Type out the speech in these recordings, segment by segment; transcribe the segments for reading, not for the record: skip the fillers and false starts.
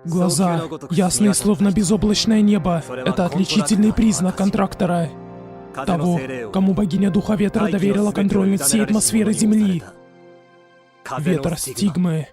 Глаза ясные, словно безоблачное небо. Это отличительный признак контрактора. Того, кому богиня Духа Ветра доверила контроль над всей атмосферой Земли. Ветер стигмы.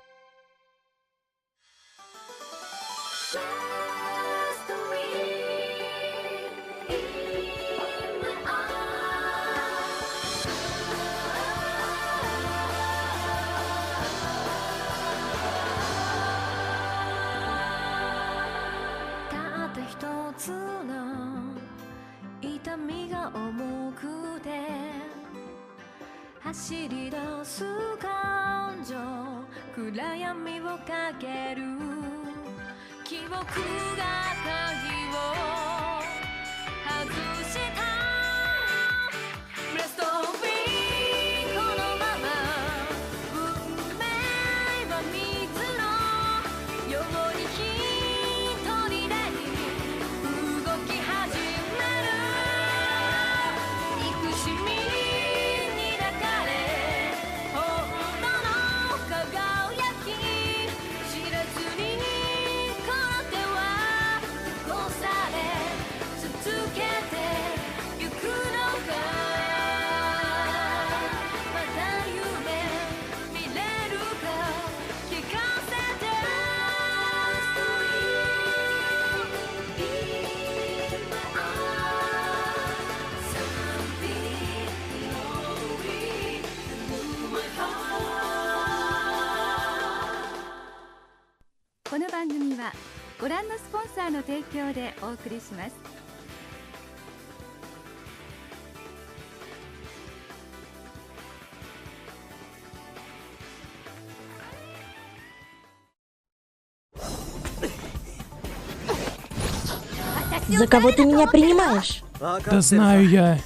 За кого ты меня принимаешь? Да знаю я.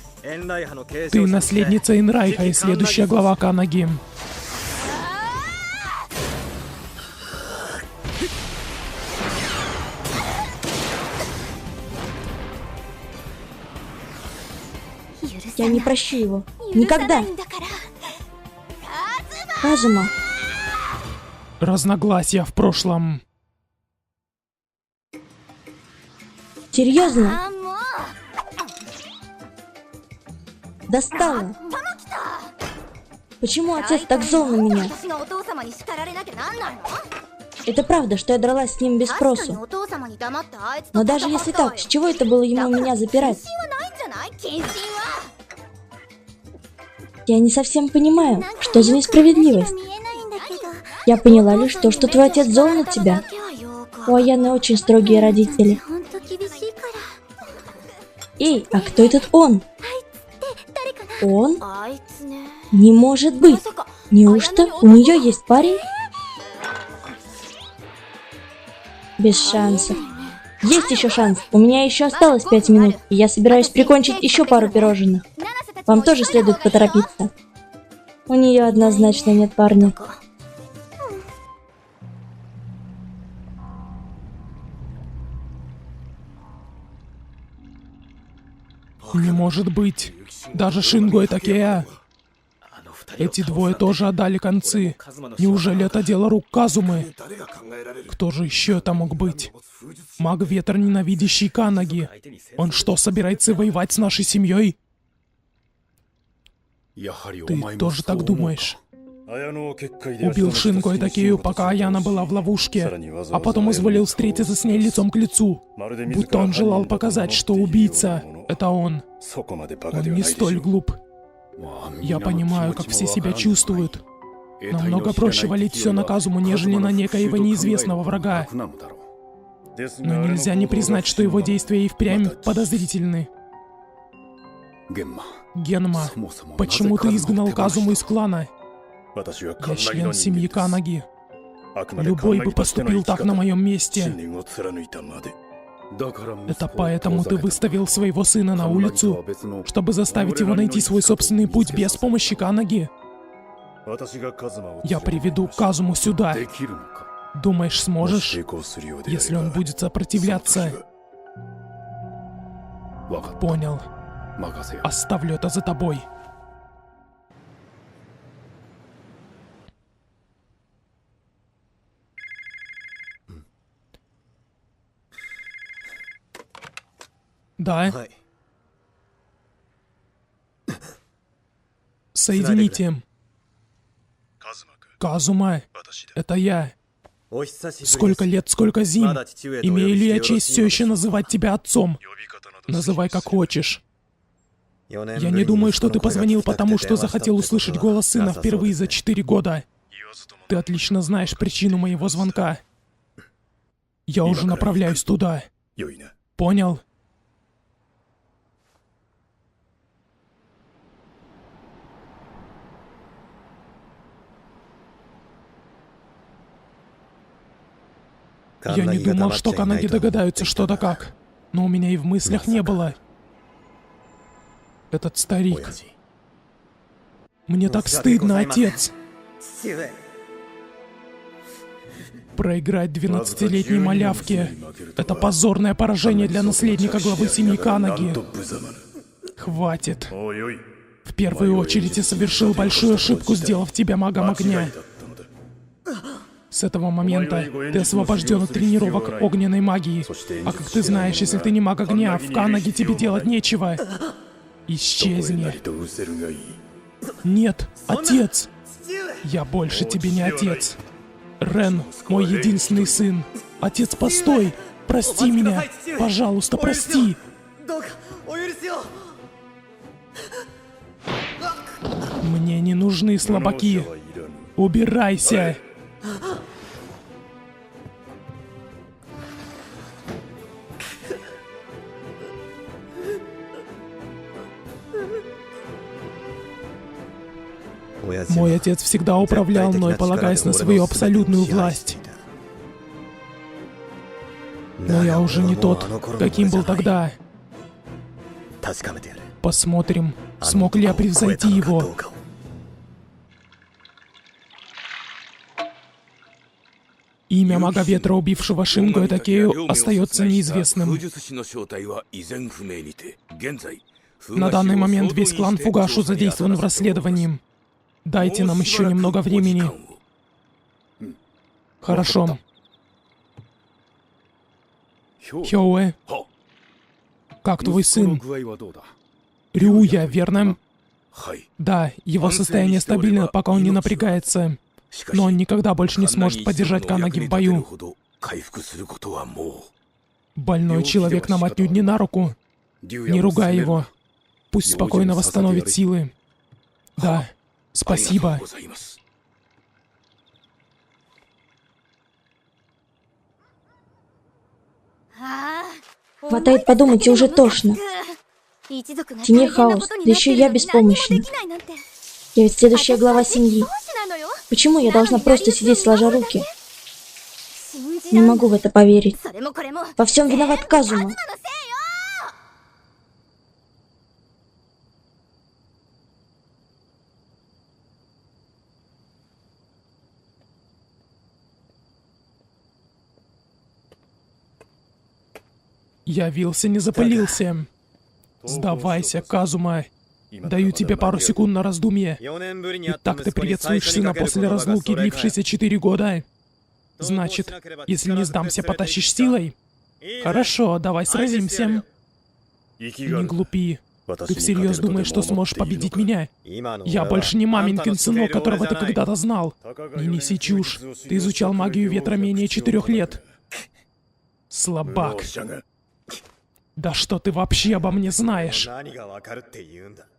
Ты наследница Энрайха и следующая глава Канаги. Я не прощу его. Никогда. Казума. Разногласия в прошлом. Серьезно? Достало. Почему отец так зол на меня? Это правда, что я дралась с ним без спросу. Но даже если так, с чего это было ему меня запирать? Я не совсем понимаю, что за несправедливость. Я поняла лишь то, что твой отец зол на тебя. У Аяны очень строгие родители. Эй, а кто этот он? Он? Не может быть. Неужто у нее есть парень? Без шансов. Есть еще шанс. У меня еще осталось 5 минут, и я собираюсь прикончить еще пару пирожных. Вам тоже следует поторопиться. У нее однозначно нет парня. Не может быть. Даже Шинго и Такея. Эти двое тоже отдали концы. Неужели это дело рук Казумы? Кто же еще это мог быть? Маг Ветер, ненавидящий Канаги. Он что, собирается воевать с нашей семьей? Ты тоже так думаешь? Убил Шинго и Такею, пока Аяна была в ловушке, а потом изволил встретиться с ней лицом к лицу. Будто он желал показать, что убийца — это он. Он не столь глуп. Я понимаю, как все себя чувствуют. Намного проще валить все на Казуму, нежели на некоего неизвестного врага. Но нельзя не признать, что его действия и впрямь подозрительны. Генма, почему ты изгнал Казуму из клана? Я член семьи Канаги. Любой бы поступил так на моем месте. Это поэтому ты выставил своего сына на улицу, чтобы заставить его найти свой собственный путь без помощи Канаги? Я приведу Казуму сюда. Думаешь, сможешь? Если он будет сопротивляться... Понял. Оставлю это за тобой. Да? Соедините. Казума, это я. Сколько лет, сколько зим. Имею ли я честь все еще называть тебя отцом? Называй как хочешь. Я не думаю, что ты позвонил потому, что захотел услышать голос сына впервые за 4 года. Ты отлично знаешь причину моего звонка. Я уже направляюсь туда. Понял? Я не думал, что Канаги догадаются, что да как. Но у меня и в мыслях не было. Этот старик. Мне так стыдно, отец. Проиграть 12-летней малявке — это позорное поражение для наследника главы семьи Канаги. Хватит. В первую очередь я совершил большую ошибку, сделав тебя магом огня. С этого момента ты освобожден от тренировок огненной магии. А как ты знаешь, если ты не маг огня, в Канаге тебе делать нечего. Исчезни. Нет, отец. Я больше тебе не отец. Рен, мой единственный сын. Отец, постой. Прости меня. Пожалуйста, прости. Мне не нужны слабаки. Убирайся. Мой отец всегда управлял мной, полагаясь на свою абсолютную власть. Но я уже не тот, каким был тогда. Посмотрим, смог ли я превзойти его. Имя мага ветра, убившего Шинго Такею, остается неизвестным. На данный момент весь клан Фугашу задействован в расследовании. Дайте нам еще немного времени. Хорошо. Хёуэ, как твой сын? Рюя, верно? Да, его состояние стабильно, пока он не напрягается. Но он никогда больше не сможет поддержать Канаги в бою. Больной человек нам отнюдь не на руку. Не ругай его. Пусть спокойно восстановит силы. Да, спасибо. Хватает подумать, и уже тошно. Тени хаос, да еще и я беспомощна. Я ведь следующая глава семьи. Почему я должна просто сидеть сложа руки? Не могу в это поверить. Во всем виноват Казума. Явился, не запылился. Сдавайся, Казума. Даю тебе пару секунд на раздумье. Итак, ты приветствуешь сына после разлуки, длившейся 4 года. Значит, если не сдамся, потащишь силой? Хорошо, давай сразимся. Не глупи. Ты всерьез думаешь, что сможешь победить меня? Я больше не маменькин сынок, которого ты когда-то знал. Не неси чушь. Ты изучал магию ветра менее 4 лет. Слабак. Да что ты вообще обо мне знаешь?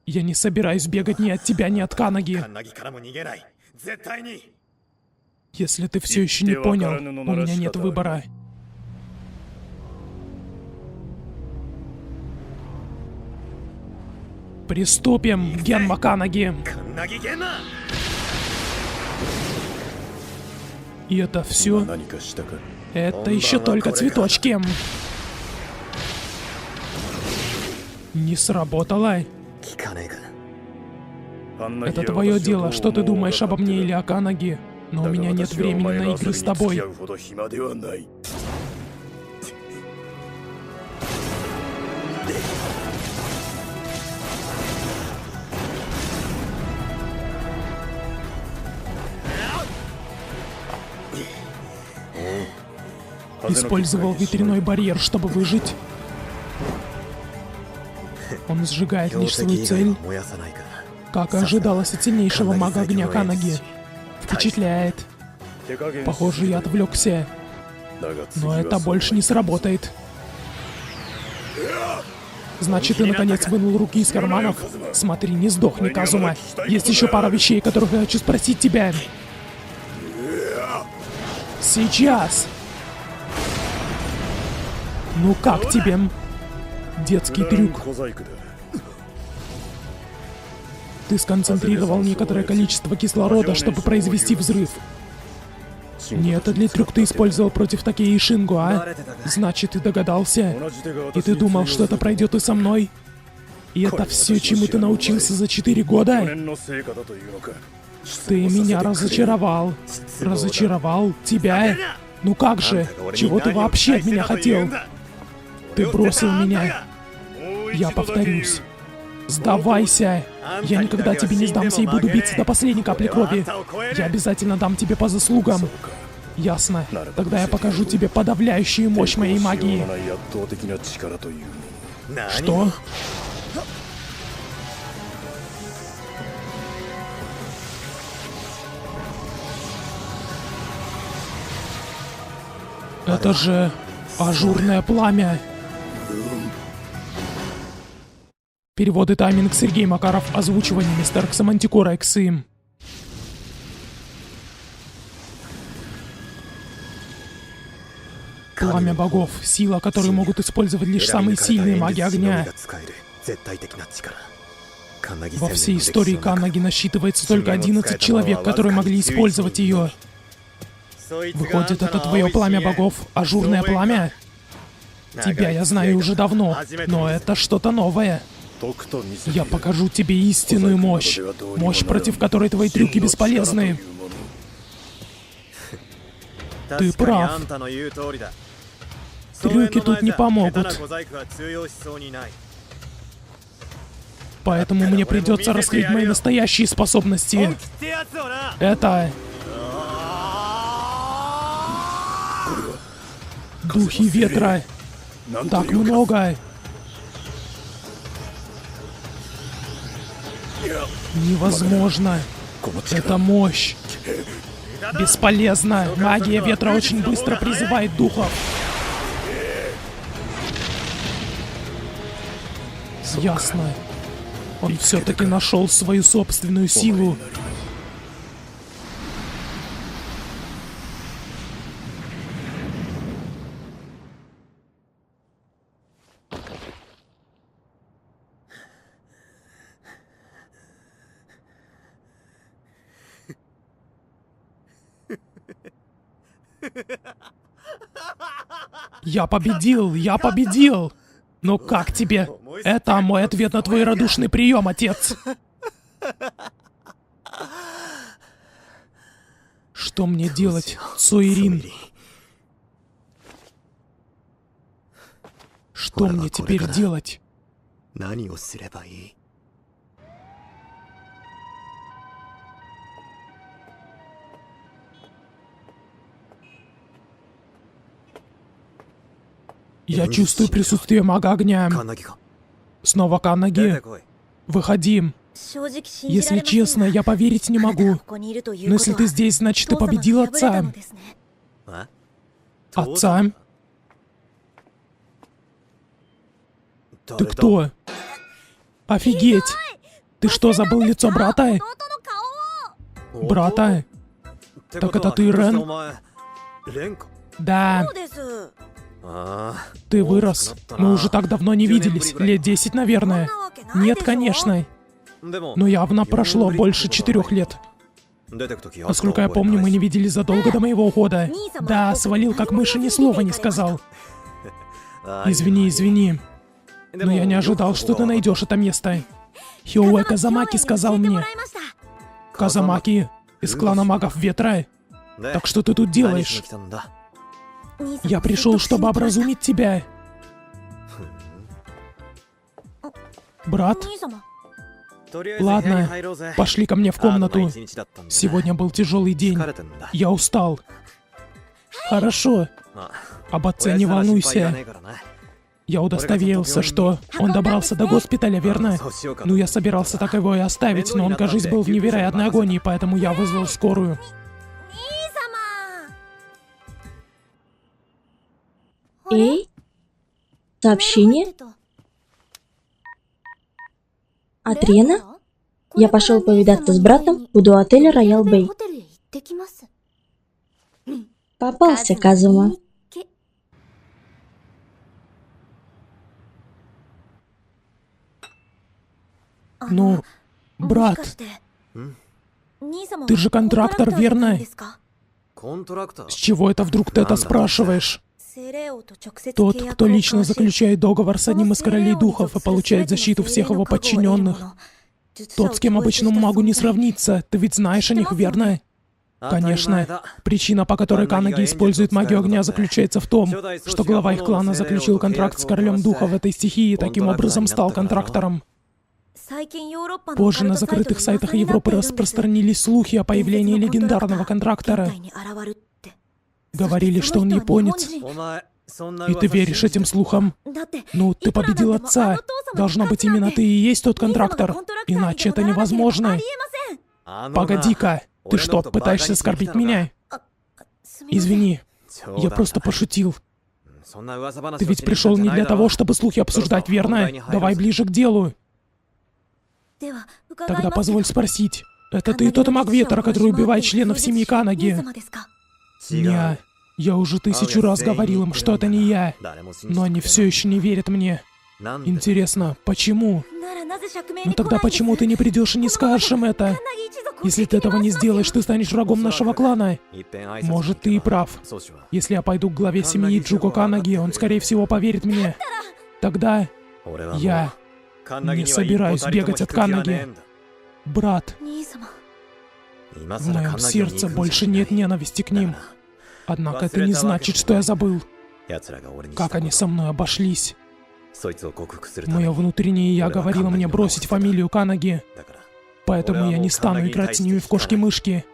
Я не собираюсь бегать ни от тебя, ни от Канаги. Если ты все еще не понял, у меня нет выбора. Приступим, Генма Канаги. И это все? Это еще только цветочки. Не сработало? Это твое дело, что ты думаешь обо мне или о Канаги. Но у меня нет времени на игры с тобой. Использовал ветряной барьер, чтобы выжить. Он сжигает лишь свою цель, как и ожидалось от сильнейшего мага огня Канаги. Впечатляет. Похоже, я отвлекся. Но это больше не сработает. Значит, ты наконец вынул руки из карманов? Смотри, не сдохни, Казума. Есть еще пара вещей, которых я хочу спросить тебя. Сейчас! Ну как тебе? Детский трюк. Ты сконцентрировал некоторое количество кислорода, чтобы произвести взрыв. Не этот ли трюк ты использовал против Такеи и Шинго, а? Значит, ты догадался? И ты думал, что это пройдет и со мной? И это все, чему ты научился за 4 года? Ты меня разочаровал. Разочаровал? Тебя? Ну как же? Чего ты вообще от меня хотел? Ты бросил меня. Я повторюсь. Сдавайся. Я никогда тебе не сдамся и буду биться до последней капли крови. Я обязательно дам тебе по заслугам. Ясно. Тогда я покажу тебе подавляющую мощь моей магии. Что? Это же ажурное пламя. Перевод и тайминг Сергей Макаров. Озвучивание мистер Ксамантикора Эксим. Пламя богов. Сила, которую могут использовать лишь самые сильные маги огня. Во всей истории Канаги насчитывается только 11 человек, которые могли использовать ее. Выходит, это твое пламя богов, ажурное пламя? Тебя я знаю уже давно, но это что-то новое. Я покажу тебе истинную мощь. Мощь, против которой твои трюки бесполезны. Ты прав. Трюки тут не помогут. Поэтому мне придется раскрыть мои настоящие способности. Это... Духи ветра. Так много. Невозможно. Это мощь. Бесполезно. Магия ветра очень быстро призывает духов. Ясно. Он все-таки нашел свою собственную силу. Я победил! Я победил! Ну как тебе? Это мой ответ на твой радушный прием, отец. Что мне делать, Цуирин? Что мне теперь делать? Я чувствую присутствие мага огня. Снова Канаги. Выходи. Если честно, я поверить не могу. Но если ты здесь, значит, ты победил отца. Отца? Ты кто? Офигеть! Ты что, забыл лицо брата? Брата? Так это ты, Рен? Да. Ты вырос. Мы уже так давно не виделись. Лет 10, наверное. Нет, конечно. Но явно прошло больше 4 лет. Насколько я помню, мы не виделись задолго до моего ухода. Да, свалил как мышь и ни слова не сказал. Извини, извини. Но я не ожидал, что ты найдешь это место. Хиоуэ Казамаки сказал мне. Казамаки из клана магов ветра. Так что ты тут делаешь? Я пришел, чтобы образумить тебя. Брат? Ладно, пошли ко мне в комнату. Сегодня был тяжелый день. Я устал. Хорошо. Об отце не волнуйся. Я удостоверился, что он добрался до госпиталя, верно? Ну, я собирался так его и оставить, но он, кажется, был в невероятной агонии, поэтому я вызвал скорую. Эй? Сообщение? От Рена? Я пошел повидаться с братом, буду у отеля Роял Бэй. Попался, Казума. Ну, брат, ты же контрактор, верно? С чего это вдруг ты это спрашиваешь? Тот, кто лично заключает договор с одним из королей духов и получает защиту всех его подчиненных. Тот, с кем обычному магу не сравнится. Ты ведь знаешь о них, верно? Конечно. Причина, по которой Канаги использует магию огня, заключается в том, что глава их клана заключил контракт с королем духа в этой стихии и таким образом стал контрактором. Позже на закрытых сайтах Европы распространились слухи о появлении легендарного контрактора. Говорили, что он японец. И ты веришь этим слухам? Ну, ты победил отца. Должно быть, именно ты и есть тот контрактор. Иначе это невозможно. Погоди-ка. Ты что, пытаешься оскорбить меня? Извини. Я просто пошутил. Ты ведь пришел не для того, чтобы слухи обсуждать, верно? Давай ближе к делу. Тогда позволь спросить. Это ты тот маг ветра, который убивает членов семьи Канаги? Не. Я уже 1000 раз говорил им, что это не я. Но они все еще не верят мне. Интересно, почему? Ну тогда почему ты не придешь и не скажешь им это? Если ты этого не сделаешь, ты станешь врагом нашего клана. Может, ты и прав. Если я пойду к главе семьи Джуко Канаги, он, скорее всего, поверит мне. Тогда я не собираюсь бегать от Канаги. Брат, в моем сердце больше нет ненависти к ним. Однако это не значит, что я забыл, как они со мной обошлись. Мое внутреннее я говорило мне бросить фамилию Канаги. Поэтому я не стану играть с ними в кошки-мышки.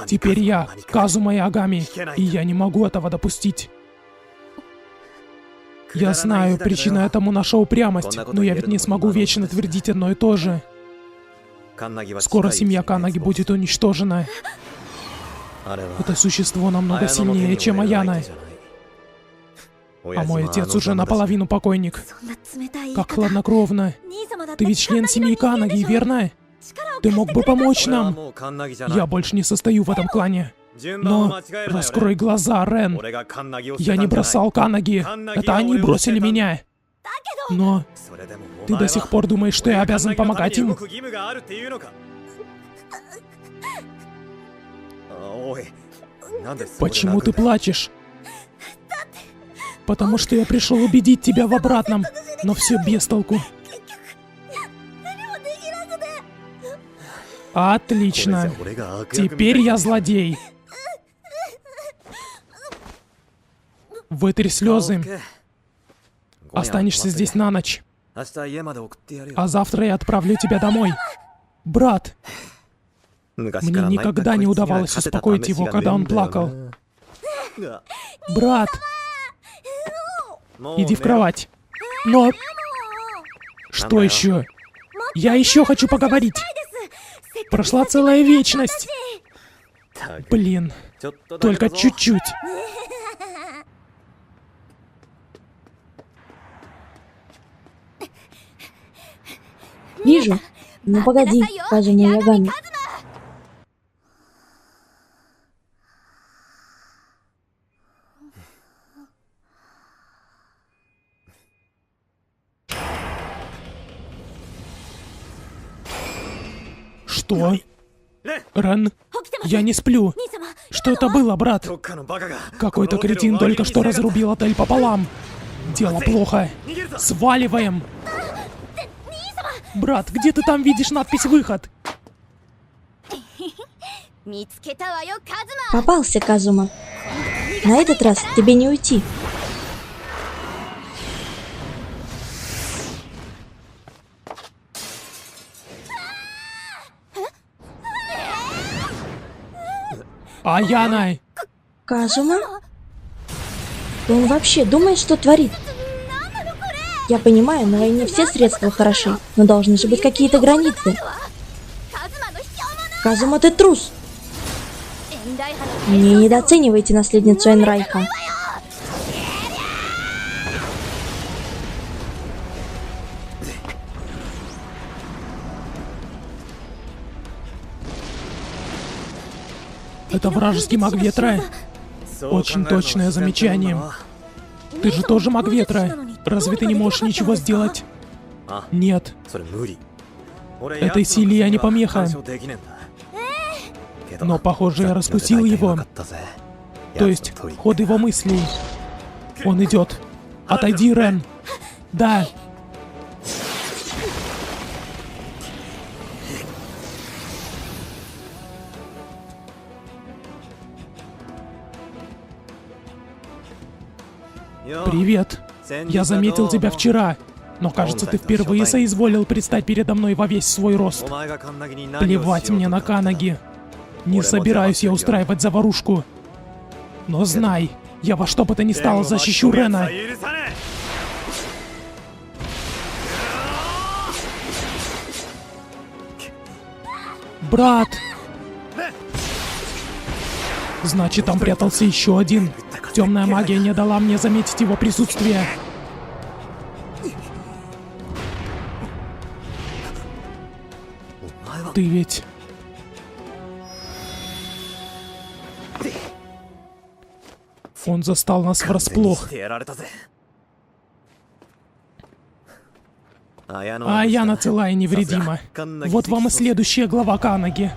Теперь я Казума Ягами, и я не могу этого допустить. Я знаю, причина этому наша упрямость, но я ведь не смогу вечно твердить одно и то же. Скоро семья Канаги будет уничтожена. Это существо намного сильнее, чем Аяна. А мой отец уже наполовину покойник. Как хладнокровно. Ты ведь член семьи Канаги, верно? Ты мог бы помочь нам. Я больше не состою в этом клане. Но раскрой глаза, Рен. Я не бросал Канаги. Это они бросили меня. Но ты до сих пор думаешь, что я обязан помогать им? Почему ты плачешь? Потому что я пришел убедить тебя в обратном, но все без толку. Отлично. Теперь я злодей. Вытри слезы. Останешься здесь на ночь. А завтра я отправлю тебя домой. Брат. Мне никогда не удавалось успокоить его, когда он плакал. Брат. Иди в кровать. Но... Что еще? Я еще хочу поговорить. Прошла целая вечность. Блин. Только чуть-чуть. Вижу. Ну погоди, Казума Ягами. Что? Рен, я не сплю. Что это было, брат? Какой-то кретин только что разрубил отель пополам. Дело плохо. Сваливаем. Брат, где ты там видишь надпись «Выход»? Попался, Казума. На этот раз тебе не уйти. Аяна! Казума? Он вообще думает, что творит? Я понимаю, на войне все средства хороши, но должны же быть какие-то границы. Казума, ты трус! Не недооценивайте наследницу Энрайха. Это вражеский маг ветра. Очень точное замечание. Ты же тоже маг ветра. Разве ты не можешь ничего сделать? Нет. Этой силе я не помеха. Но, похоже, я раскусил его. То есть, ход его мыслей. Он идет. Отойди, Рен. Да. Привет. Я заметил тебя вчера. Но, кажется, ты впервые соизволил предстать передо мной во весь свой рост. Плевать мне на Канаги. Не собираюсь я устраивать заварушку. Но знай, я во что бы то ни стало защищу Рена. Брат! Значит, там прятался еще один. Темная магия не дала мне заметить его присутствие. Ты ведь... Он застал нас врасплох. А Аяна цела и невредима. Вот вам и следующая глава Канаги.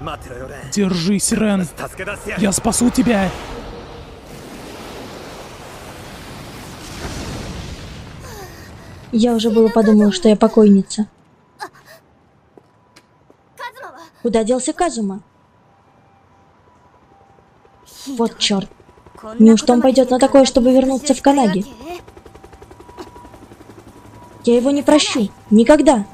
Держись, Рен. Я спасу тебя. Я уже было подумала, что я покойница. Куда делся Казума? Вот черт. Неужто он пойдет на такое, чтобы вернуться в Канаги? Я его не прощу. Никогда.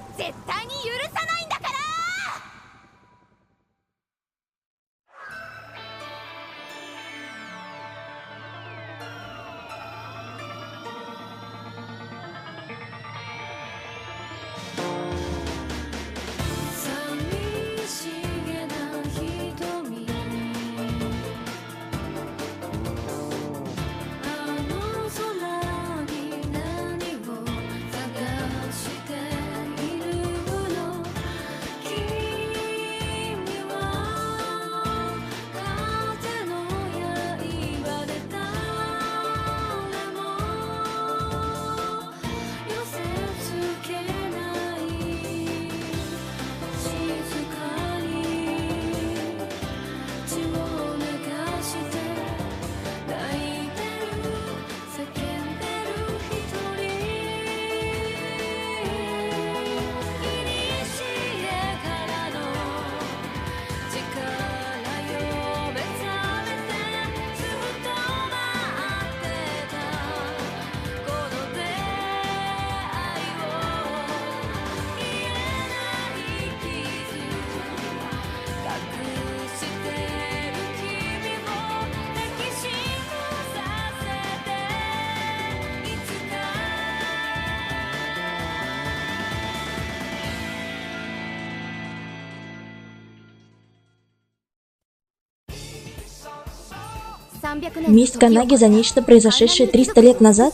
Месть Канаги за нечто, произошедшее 300 лет назад?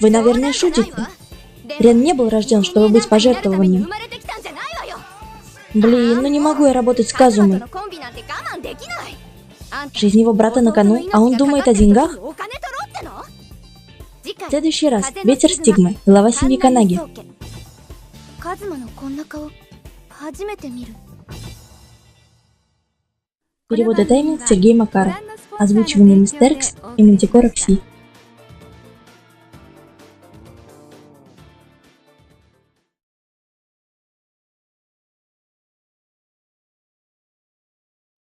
Вы, наверное, шутите. Рен не был рожден, чтобы быть пожертвованием. Блин, ну не могу я работать с Казумой. Жизнь его брата на кону, а он думает о деньгах? В следующий раз. Ветер стигмы. Глава семьи Канаги. Перевод и тайминг Сергей Макаров. Озвучивание Мистеркс и Мантикора Кси.